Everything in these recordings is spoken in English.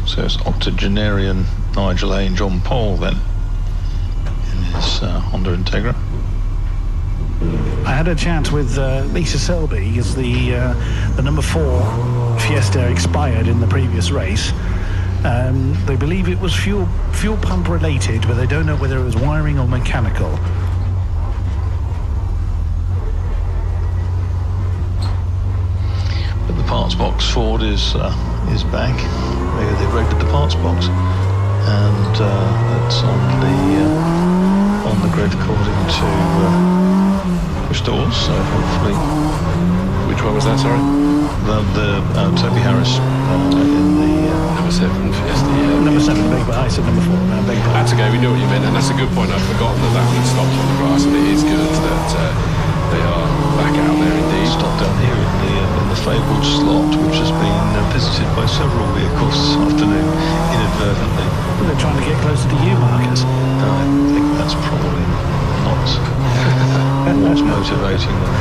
So it's octogenarian Nigel Ainge on pole then in his Honda Integra. I had a chat with Lisa Selby as the number 4 Fiesta expired in the previous race. They believe it was fuel pump related, but they don't know whether it was wiring or mechanical. But the parts box Ford is back. They've rigged the parts box, and it's on the grid according to stores. So hopefully, which one was that? Sorry, the Toby Harris in the number 7 Fiesta. Yeah. Number 7, big, but I said number 4. Big. That's okay. We knew what you meant, and that's a good point. I'd forgotten that one stopped on the grass, and it is good that they are back out there indeed. Stopped down here in the fabled slot, which has been visited by several vehicles this afternoon inadvertently. Well, they're trying to get closer to you, Marcus. I think that's probably not what's motivating them.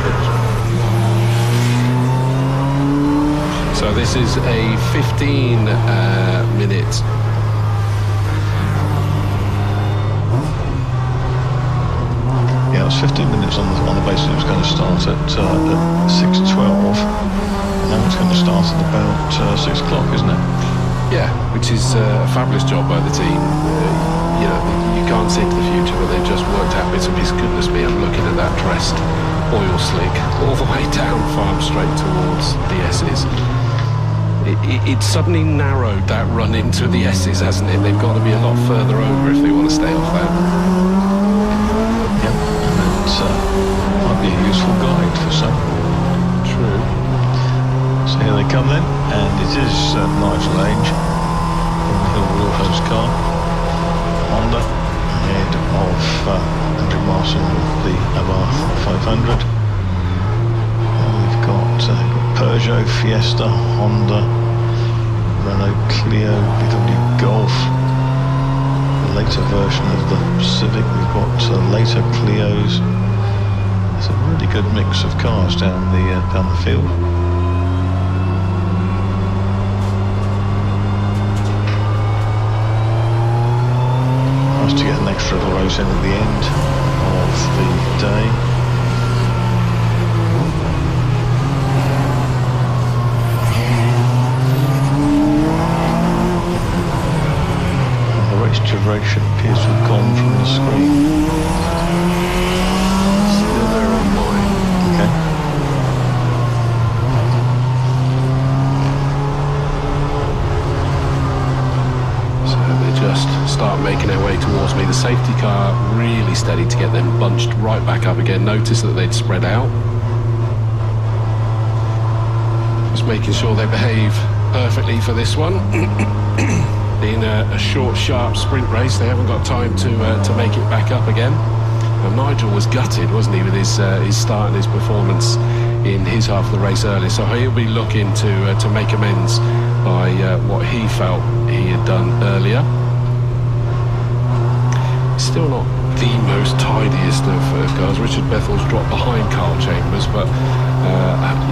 So this is a 15-minute. Yeah, it was 15 minutes on the basis it was going to start at 6:12. Now it's going to start at about 6 o'clock, isn't it? Yeah, which is a fabulous job by the team. You know, you can't see into the future, but they've just worked out bits of his goodness me. I'm looking at that dressed oil slick all the way down farm straight towards the S's. It suddenly narrowed that run into the S's, hasn't it? They've got to be a lot further over if they want to stay off that. Yep, and it might be a useful guide for some. True. So here they come then, and it is Nigel Ainge in the Hill Wheelhouse car, Honda, ahead of Andrew Marson with the Abarth 500. And we've got Peugeot, Fiesta, Honda, Renault Clio, VW Golf, the later version of the Civic. We've got later Clios. It's a really good mix of cars down the field. Nice to get an extra little race in at the end of the day. Duration appears to have gone from the screen. Still there on mine. Okay. So they just start making their way towards me. The safety car really steady to get them bunched right back up again. Notice that they'd spread out. Just making sure they behave perfectly for this one. In a short, sharp sprint race, they haven't got time to make it back up again. And Nigel was gutted, wasn't he, with his start and his performance in his half of the race earlier. So he'll be looking to make amends by what he felt he had done earlier. Still not the most tidiest of cars. Richard Bethel's dropped behind Carl Chambers, but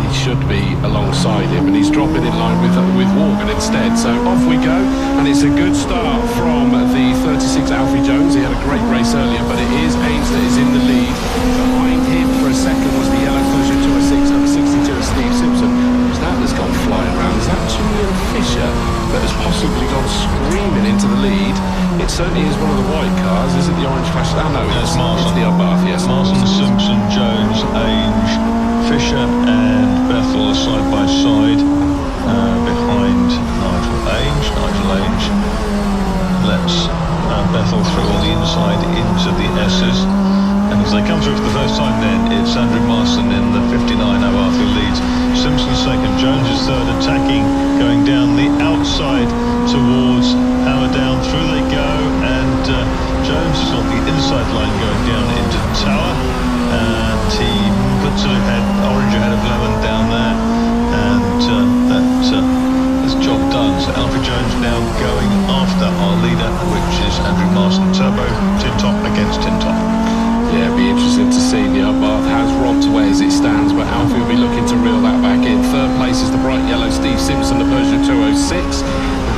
he should be alongside him, and he's dropping in line with Morgan instead. So off we go, and it's a good start from the 36 Alfie Jones. He had a great race earlier, but it is Ainge that is in the lead. Behind him for a second was the yellow Peugeot 206, number 62 of Steve Simpson. Who's that that's gone flying around? Is that J.Fisher that has possibly gone screaming into the lead? It certainly is one of the white cars. Is it the orange flash? Oh no, it's the Abarth, yes. Marson, Simpson, Jones, Ainge, Fisher and Bethel are side by side behind Nigel Ainge. Nigel Ainge lets Bethel through on the inside into the S's, and as they come through for the first time then it's Andrew Marson in the 59 Abarth who leads. Simpson second, Jones is third, attacking, going down the outside towards Hammer down, through they go, and Jones is on the inside line going down into Tower, and he puts it ahead, orange ahead of Lemon down there, and that's job done. So Alfie Jones now going after our leader, which is Andrew Marson. Turbo, tin top against tin top. Yeah, it'd be interesting to see. The Abarth has robbed away as it stands, but Alfie will be looking to reel that back in. Third place is the bright yellow Steve Simpson, the Peugeot 206.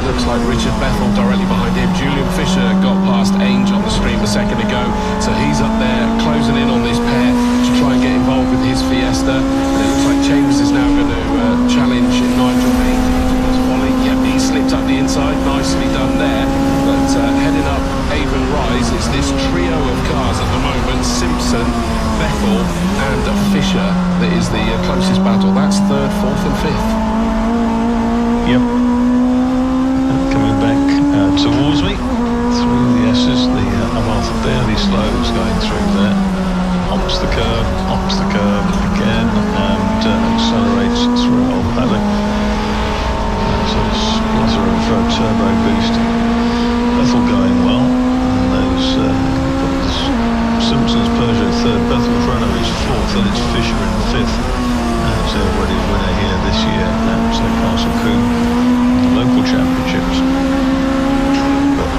looks like Richard Bethel directly behind him. Julian Fisher got past Ainge on the stream a second ago, so he's up there closing in on this pair to try and get involved with his Fiesta. And it looks like Chambers is now going to challenge Nigel Ainge. Yep, he slipped up the inside, nicely done there. But heading up Avon Rise is this trio of cars at the moment: Simpson, Bethel and Fisher. That is the closest battle. That's third, fourth and fifth. Yep. And coming back towards me through the S's, the Abarth barely slows going through there. Hops the curb again, and accelerates through Old Paddock. So a splutter of turbo boost. Bethel going well, and those Simpson's Peugeot third, Bethel Renault is fourth, and it's Fisher in fifth. It's already a winner here this year at Castle Combe in the local championships. But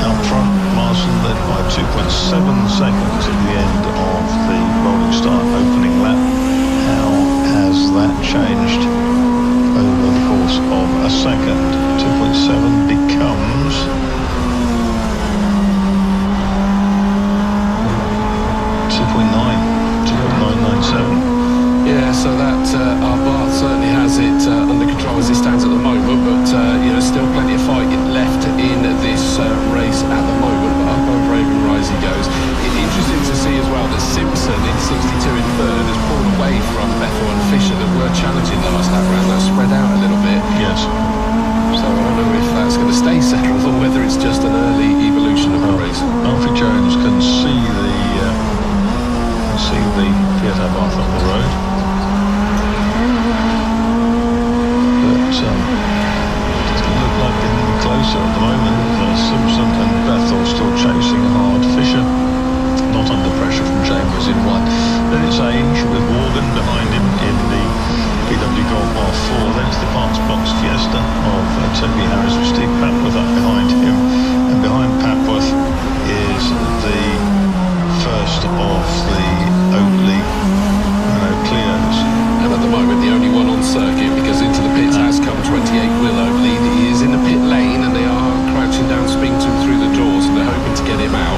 out front, Larson led by 2.7 seconds at the end of the rolling start opening lap. How has that changed over the course of a second? 2.7 becomes 2.997. Yeah, so that Abarth certainly has it under control as it stands at the moment, but still plenty of fight left in this race at the moment. But up over Avon Rise he goes. Interesting to see as well that Simpson in 62 in third has pulled away from Bethel and Fisher that were challenging last lap round. That spread out a little bit. Yes. So I don't know if that's going to stay settled or whether it's just an early evolution of the race. Alfie Jones can see the Fiat Abarth on the road. Doesn't look like getting closer at the moment. Simpson and Bethel still chasing hard. Fisher not under pressure from Chambers in one. Then it's Ainge with Morgan behind him in the VW Golf R4. Then it's the Parks Box Fiesta of Toby Harris with Steve Papworth up behind him. And behind Papworth is the first of the Oakley Renault Clios. And at the moment the only one on circuit, because into the pits has come 28 Willow. He is in the pit lane and they are crouching down Spington through the doors and they're hoping to get him out.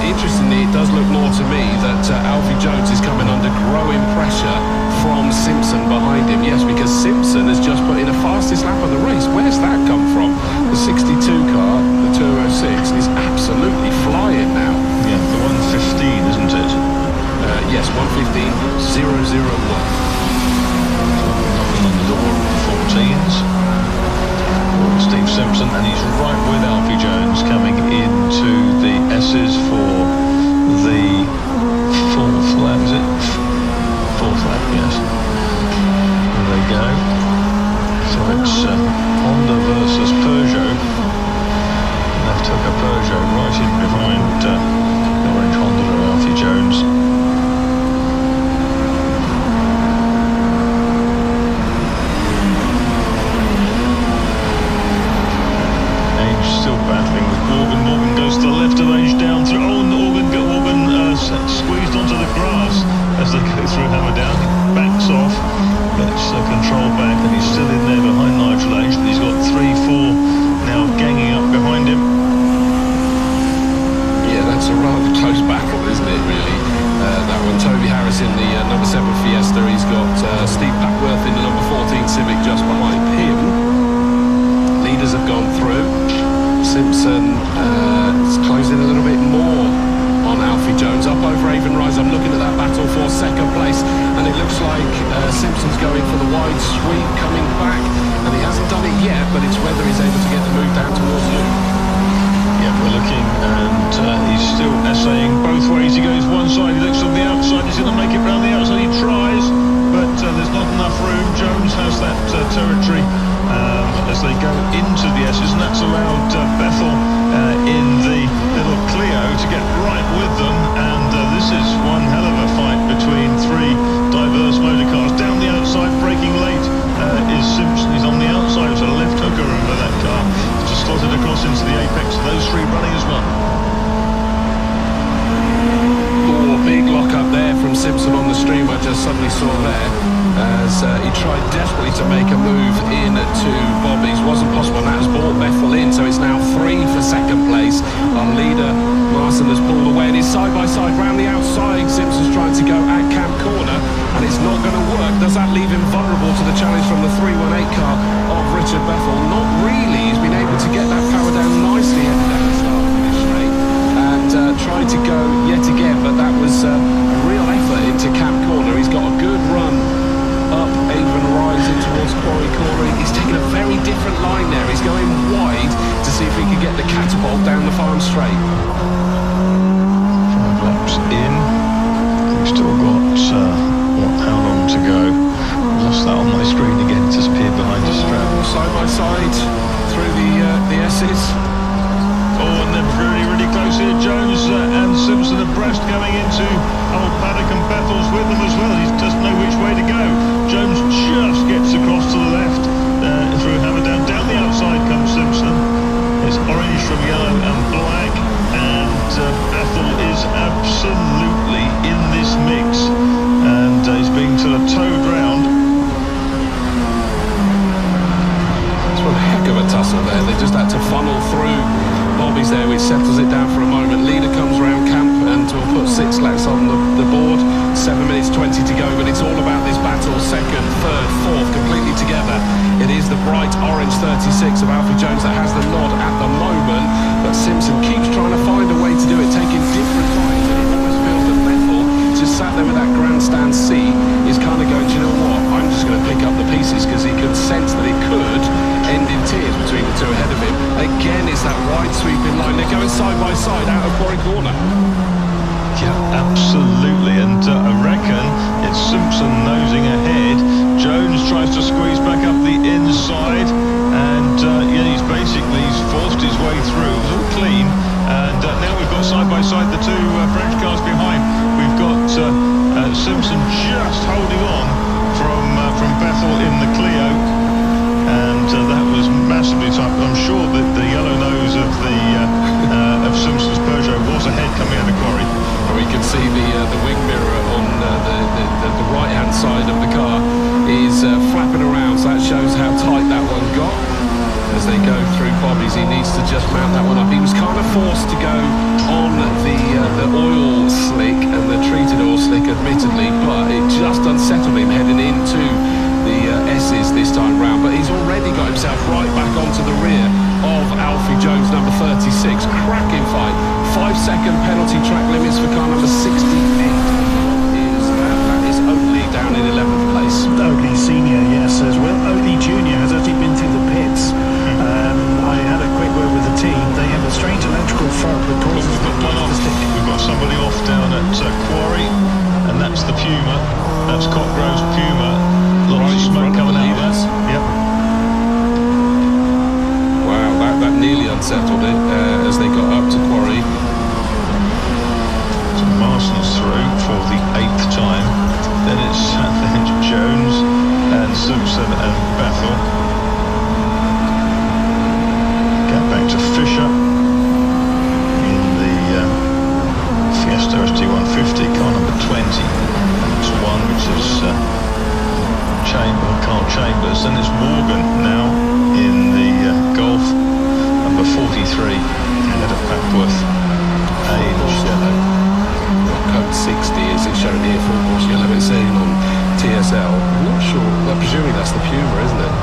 Interestingly, it does look more to me that Alfie Jones is coming under growing pressure from Simpson behind him. Yes, because Simpson has just put in a fastest lap of the race. Where's that come from? The 62 car, the 206, is absolutely flying now. Yeah, the 115, isn't it? Yes, 115.001. Knocking on the door of the 14s. Steve Simpson, and he's right with Alfie Jones coming into the S's for the fourth lap, is it? Fourth lap, yes. There they go. So it's Honda versus Peugeot. Left hooker Peugeot right in behind the orange Honda of Alfie Jones. Still battling with Morgan. Morgan goes to the left of Ainge down through. Oh, and Morgan squeezed onto the grass as they go through Hammerdown. He backs off, gets control back, and he's still in there behind Nigel Ainge. But he's got 3-4 now ganging up behind him. Yeah, that's a rather close battle, isn't it, really? That one. Toby Harris in the number 7 Fiesta. He's got Steve Papworth in the number 14 Civic just behind him. Leaders have gone through. Simpson is closing a little bit more on Alfie Jones. Up over Avon Rise, I'm looking at that battle for second place, and it looks like Simpson's going for the wide sweep, coming back, and he hasn't done it yet, but it's whether he's able to get the move down towards you. Yeah, we're looking, and he's still essaying both ways. He goes one side, he looks on the outside, he's going to make it round the outside, he tries, but there's not enough room. Jones has that territory as they go into the S's, and that's allowed Bethel in the little Clio to get right with them, and this is one hell of a fight between three diverse motor cars. Down the outside, braking late, is Simpson. He's on the outside, so a left hooker over that car, just slotted across into the apex. Those three running as one. Oh, big lock up there from Simpson on the stream I just suddenly saw there. as he tried desperately to make a move into Bobby's. Wasn't possible, and that has brought Bethel in, so it's now 3 for second place. Our leader, Marson, has pulled away, and he's side-by-side round the outside. Simpson's trying to go at Camp Corner, and it's not going to work. Does that leave him vulnerable to the challenge from the 318 car of Richard Bethel? Not really. He's been able to get that power down nicely at the start of the straight, and tried to go yet again, but that was a real effort into Camp Corner. He's got a good run up Avon Rise in towards Quarry Corner. He's taken a very different line there. He's going wide to see if he can get the catapult down the farm straight. 5 laps in. We've still got how long to go? I lost that on my screen again. Disappeared behind the strap. Side by side through the S's. Oh, and they're really close here. Jones and Simpson abreast going into old Paddock, and Bethel's with them as well. He doesn't know which way to go. Jones just gets across to the left through Hammerdown. Down the outside comes Simpson. It's orange from yellow and black, and Bethel is absolutely in this mix, and he's being sort of towed round. It's one heck of a tussle there. They just had to funnel through Bobby's there, which settles it down for a moment. Leader comes round Camp, and we'll put 6 laps on the board. 7 minutes 20 to go, but it's all about this battle. Second, third, fourth, completely together. It is the bright orange 36 of Alfie Jones that has the nod at the moment, but Simpson keeps trying to find a way to do it, taking different lines, and it almost feels that Bethel, just sat there with that grandstand seat, is kind of going, do you know what, I'm just going to pick up the pieces, because he could sense that it could end in tears between the two ahead of him. Again, it's that wide sweeping line. They're going side by side out of Quarry Corner. Yeah, absolutely, and I reckon it's Simpson nosing ahead. Jones tries to squeeze back up the inside, and he's forced his way through. It was all clean, and now we've got side by side the two French cars behind. We've got Simpson just holding on from Bethel in the Clio, and that was massively tight. But I'm sure that the yellow nose of of Simpson's Peugeot was ahead coming out of Quarry. We can see the wing mirror on the right-hand side of the car is flapping around, so that shows how tight that one got. As they go through Bobby's, he needs to just mount that one up. He was kind of forced to go on the oil slick and the treated oil slick, admittedly, but it just unsettled him heading into the S's this time round. But he's already got himself right back onto the rear of Alfie Jones, number 36. Cracking fight. 5-second penalty track limits for car number 68. That is Oatley down in 11th place. Oatley Senior, yes, as well. Oatley Junior has actually been through the pits. I had a quick word with the team. They have a strange electrical fault that causes the pumps to stick. We've got somebody off down at Quarry, and that's the Puma. That's Cockgrove's Puma. Lots of smoke coming out of that. Yep. Wow, that nearly unsettled it as they got up to Quarry. So Marston's through for the 8th time. Then it's Jones and Simpson and Bethel. Get back to Fisher in the Fiesta ST150, car number 20. That's one which is Carl Chambers. Then it's Morgan now in the Golf number 43, ahead of Papworth. Age yellow. Code 60 is it shown here, full course yellow. It's saying on TSL. I'm not sure. I'm presuming that's the Puma, isn't it?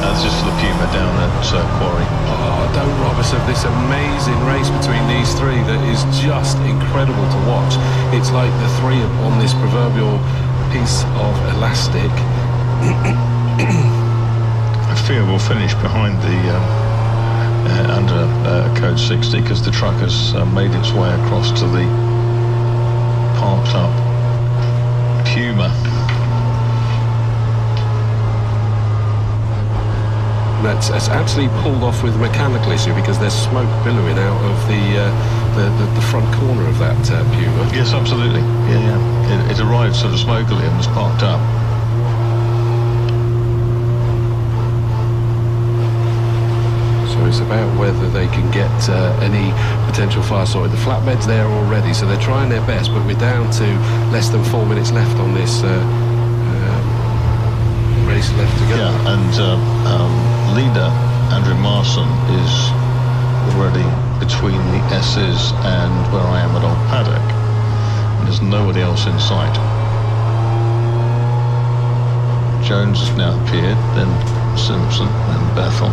That's just the Puma down at Quarry. Oh, don't rob us of this amazing race between these three that is just incredible to watch. It's like the three on this proverbial piece of elastic. I fear we'll finish behind the under code 60, because the truck has made its way across to the parked up Puma. It's actually pulled off with a mechanical issue, because there's smoke billowing out of the front corner of that Puma. Yes, absolutely. Yeah. It arrived sort of smokily and was parked up. So it's about whether they can get any potential fire sorted. The flatbed's there already, so they're trying their best, but we're down to less than 4 minutes left on this race left to go. Yeah, and leader Andrew Marson is already between the S's and where I am at Old Paddock. And there's nobody else in sight. Jones has now appeared, then Simpson, then Bethel.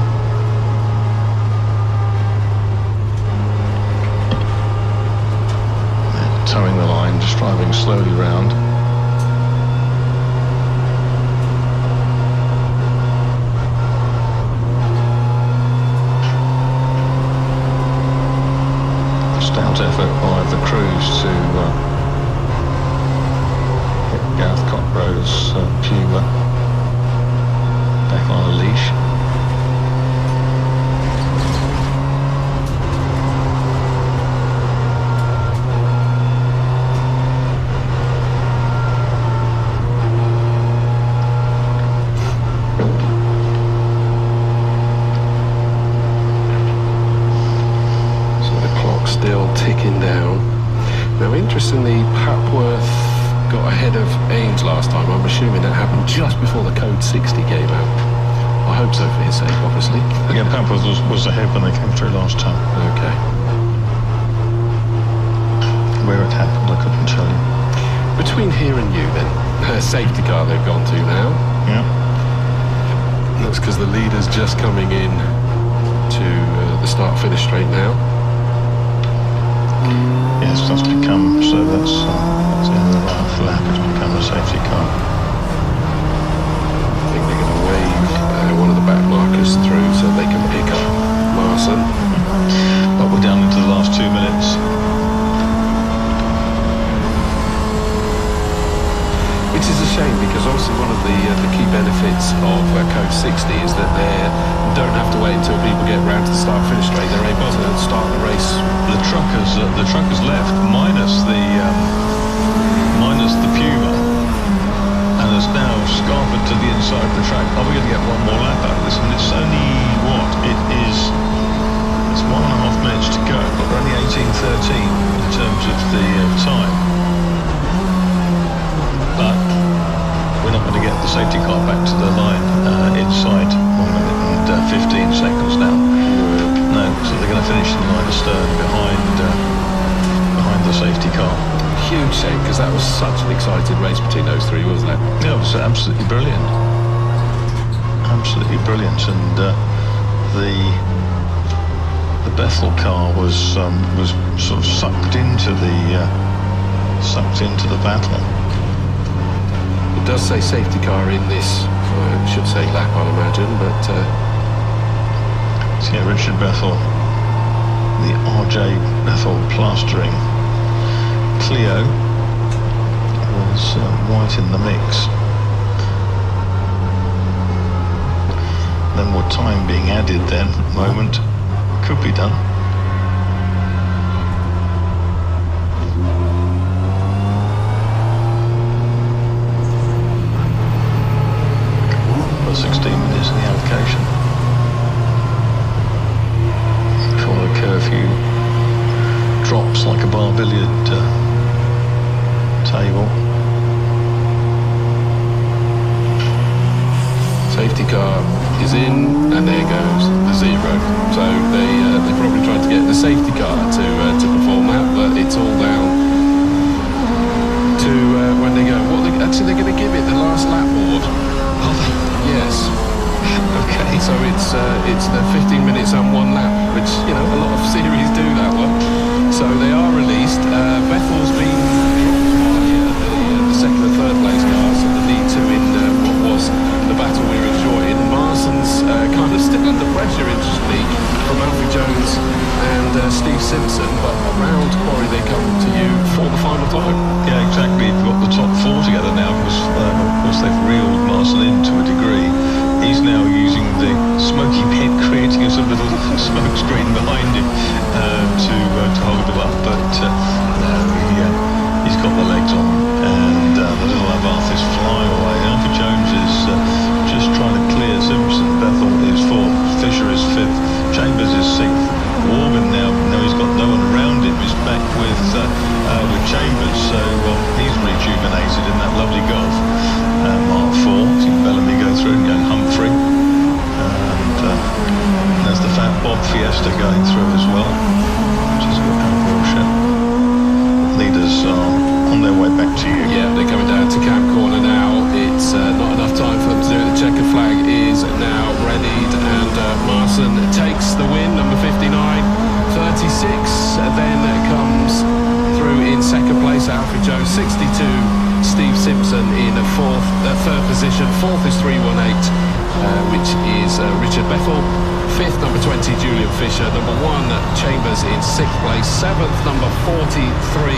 Towing the line, just driving slowly round. Stout effort by the crews to get Gareth Cockro's Puma back on a leash. Still ticking down. Now, interestingly, Papworth got ahead of Ames last time. I'm assuming that happened just before the Code 60 came out. I hope so for his sake, obviously. Yeah, Papworth was ahead when they came through last time. Okay. Where it happened, I couldn't tell you. Between here and you, then, safety car they've gone to now. Yeah. That's because the leader's just coming in to the start-finish straight now. Yes, that's become, so that's the end of the last lap, it's become a safety car. I think they're going to wave one of the back markers through so they can pick up Marson. But we're down into the last 2 minutes. Which is a shame, because obviously one of the key benefits of Code 60 is that they don't have to wait until people get round to the start-finish straight. They're able to start the race. The truckers left minus the Puma, and has now scarpered to the inside of the track. Are we going to get one more lap out of this? And it's only it's 1.5 minutes to go, but we're only 18:13 in terms of the time. But we're not going to get the safety car back to the line inside 1 minute and 15 seconds now. No, so they're going to finish in line astern behind the safety car. Huge shame, because that was such an exciting race between those three, wasn't it? Yeah, it was absolutely brilliant. Absolutely brilliant, and the Bethel car was sort of sucked into the battle. It does say safety car in this, should say lap, I'll imagine, but... So yeah, Richard Bethel, the RJ Bethel plastering Clio was right in the mix. No more time being added then at the moment. Could be done. Got 16 minutes in the allocation. Before the curfew drops like a bar billiard table. Safety car is in, and there goes the zero. So they probably tried to get the safety car to perform that, but it's all down to when they go. They're going to give it the last lap award. Are they? Yes. Okay. So it's the 15 minutes and 1 lap, which a lot of series do that one. So they are released. Bethel's been dropped by the second and third place cars, so the lead two in what was the battle we were enjoying. Marson's kind of still under pressure, interestingly, from Alfie Jones and Steve Simpson, but around Quarry they come to you for the final time. Yeah, exactly. You've got the top 4 together now, because of course they've reeled Marson in to a degree. He's now using the smoky pit, creating a sort of little smoke screen behind him to hold him up, but he's got the legs on, and the little Abarth is flying away. Alfie Jones is just trying to clear Simpson. Bethel is 4th, Fisher is 5th, Chambers is 6th. Morgan now he's got no one around him, is back with Chambers, so he's rejuvenated in that lovely Golf. Mark 4, see Bellamy go through, and Humphrey. And there's the Fat Bob Fiesta going through as well, which is good. Leaders are on their way back to you. Yeah, they're coming down to Camp Corner now. It's not enough time for them to do it. The checkered flag is now readied, and Marson takes the win, number 59, 36. Then comes through in second place, Alfred Jones, 62. Steve Simpson in third position. Fourth is 318, which is Richard Bethel. Fifth, number 20, Julian Fisher. Number 1, Chambers in sixth place. Seventh, number 43,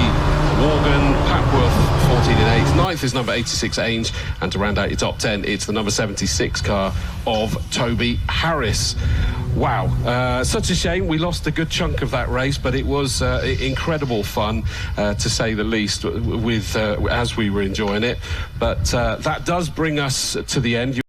Morgan. Papworth 14 in eighth. Ninth is number 86, Ainge. And to round out your top 10, it's the number 76 car of Toby Harris. Wow, such a shame. We lost a good chunk of that race, but it was incredible fun, to say the least, with as we were enjoying it. But that does bring us to the end.